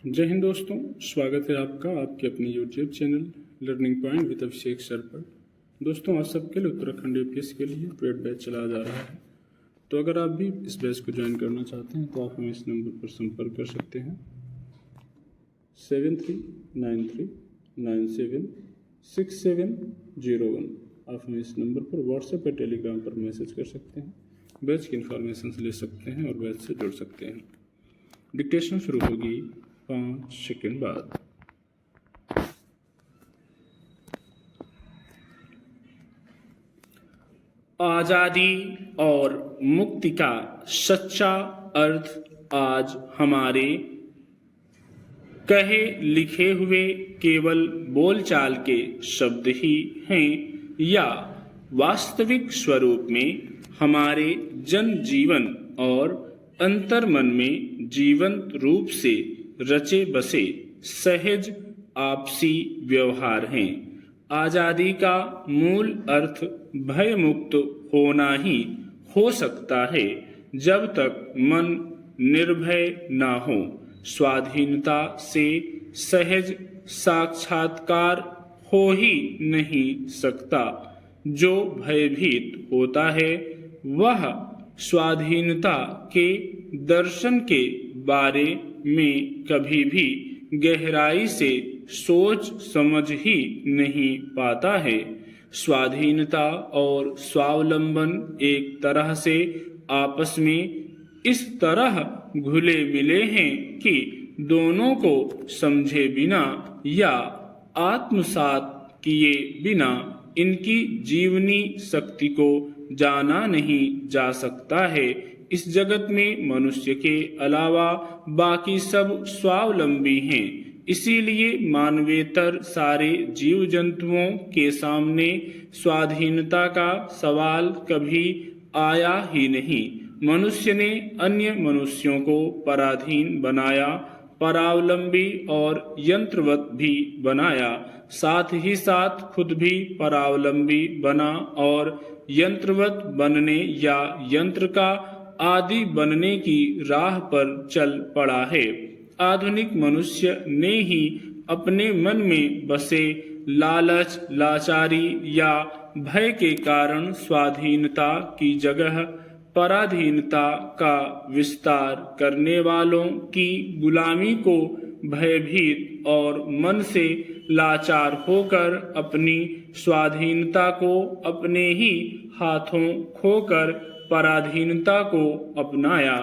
जय हिंद दोस्तों, स्वागत है आपका आपके अपने YouTube channel learning point with Abhishek sir पर। दोस्तों, आज सबके लिए उत्तराखंड यूपीएससी के लिए पेड बैच चलाया जा रहा है। तो अगर आप भी इस बैच को ज्वाइन करना चाहते हैं तो आप हमें इस नंबर पर संपर्क कर सकते हैं 7393976701। आप हमें इस नंबर पर व्हाट्सएप या टेलीग्राम पर मैसेज कर सकते हैं, बैच की इन्फॉर्मेशन ले सकते हैं और बैच से जुड़ सकते हैं। डिक्टेशन शुरू होगी 5 सेकंड बाद। आजादी और मुक्ति का सच्चा अर्थ आज हमारे कहे लिखे हुए केवल बोलचाल के शब्द ही हैं या वास्तविक स्वरूप में हमारे जन जीवन और अंतर्मन में जीवंत रूप से रचे बसे सहज आपसी व्यवहार हैं। आजादी का मूल अर्थ भय मुक्त होना ही हो सकता है जब तक मन निर्भय ना हो। स्वाधीनता से सहज साक्षात्कार हो ही नहीं सकता। जो भयभीत होता है वह स्वाधीनता के दर्शन के बारे में कभी भी गहराई से सोच समझ ही नहीं पाता है। स्वाधीनता और स्वावलंबन एक तरह से आपस में इस तरह घुले मिले हैं कि दोनों को समझे बिना या आत्मसात किए बिना इनकी जीवनी शक्ति को जाना नहीं जा सकता है। इस जगत में मनुष्य के अलावा बाकी सब स्वावलंबी हैं। इसीलिए मानवेतर सारे जीव जंतुओं के सामने स्वाधीनता का सवाल कभी आया ही नहीं। मनुष्य ने अन्य मनुष्यों को पराधीन बनाया, परावलंबी और यंत्रवत भी बनाया, साथ ही साथ खुद भी परावलंबी बना और यंत्रवत बनने या यंत्र का आदि बनने की राह पर चल पड़ा है। आधुनिक मनुष्य ने ही अपने मन में बसे लालच, लाचारी या भय के कारण स्वाधीनता की जगह पराधीनता का विस्तार करने वालों की गुलामी को भयभीत और मन से लाचार होकर अपनी स्वाधीनता को अपने ही हाथों खोकर पराधीनता को अपनाया।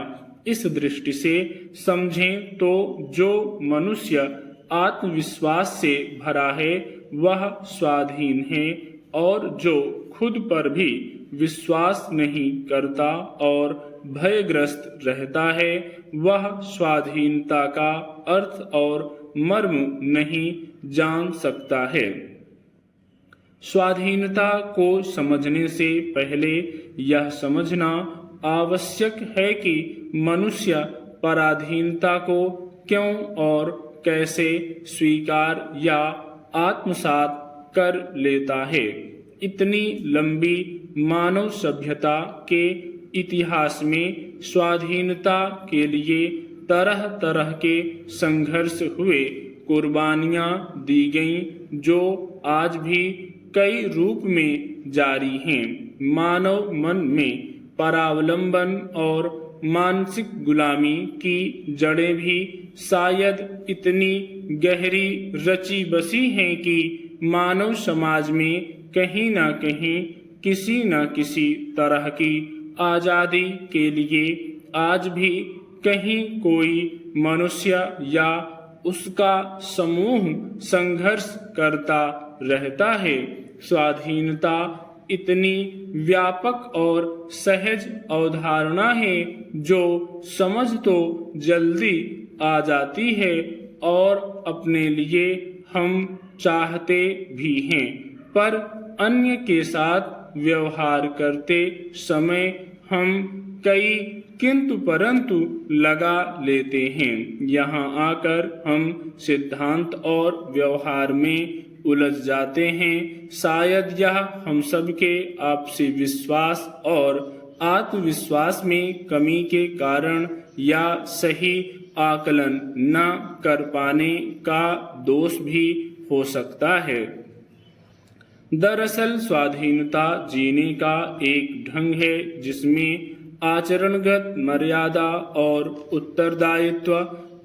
इस दृष्टि से समझें तो जो मनुष्य आत्मविश्वास से भरा है वह स्वाधीन है और जो खुद पर भी विश्वास नहीं करता और भयग्रस्त रहता है वह स्वाधीनता का अर्थ और मर्म नहीं जान सकता है। स्वाधीनता को समझने से पहले यह समझना आवश्यक है कि मनुष्य पराधीनता को क्यों और कैसे स्वीकार या आत्मसात कर लेता है। इतनी लंबी मानव सभ्यता के इतिहास में स्वाधीनता के लिए तरह तरह के संघर्ष हुए, कुर्बानियां दी गईं जो आज भी कई रूप में जारी हैं। मानव मन में परावलंबन और मानसिक गुलामी की जड़ें भी शायद इतनी गहरी रची बसी हैं कि मानव समाज में कहीं ना कहीं किसी न किसी तरह की आजादी के लिए आज भी कहीं कोई मनुष्य या उसका समूह संघर्ष करता रहता है। स्वाधीनता इतनी व्यापक और सहज अवधारणा है जो समझ तो जल्दी आ जाती है और अपने लिए हम चाहते भी हैं, पर अन्य के साथ व्यवहार करते समय हम कई किंतु परंतु लगा लेते हैं। यहाँ आकर हम सिद्धांत और व्यवहार में उलझ जाते हैं। शायद यह हम सबके आपसी विश्वास और आत्मविश्वास में कमी के कारण या सही आकलन न कर पाने का दोष भी हो सकता है। दरअसल स्वाधीनता जीने का एक ढंग है जिसमें आचरणगत मर्यादा और उत्तरदायित्व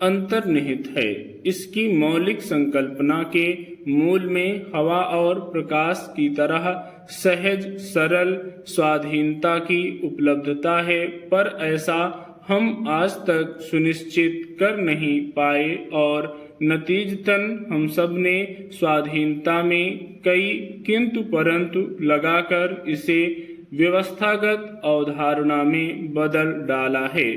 अंतर्निहित है। इसकी मौलिक संकल्पना के मूल में हवा और प्रकाश की तरह सहज सरल स्वाधीनता की उपलब्धता है, पर ऐसा हम आज तक सुनिश्चित कर नहीं पाए और नतीजतन हम सब ने स्वाधीनता में कई किंतु परंतु लगाकर इसे व्यवस्थागत अवधारणा में बदल डाला है।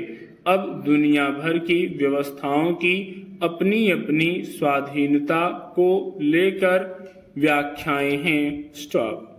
अब दुनिया भर की व्यवस्थाओं की अपनी अपनी स्वाधीनता को लेकर व्याख्याएं हैं। स्टॉप।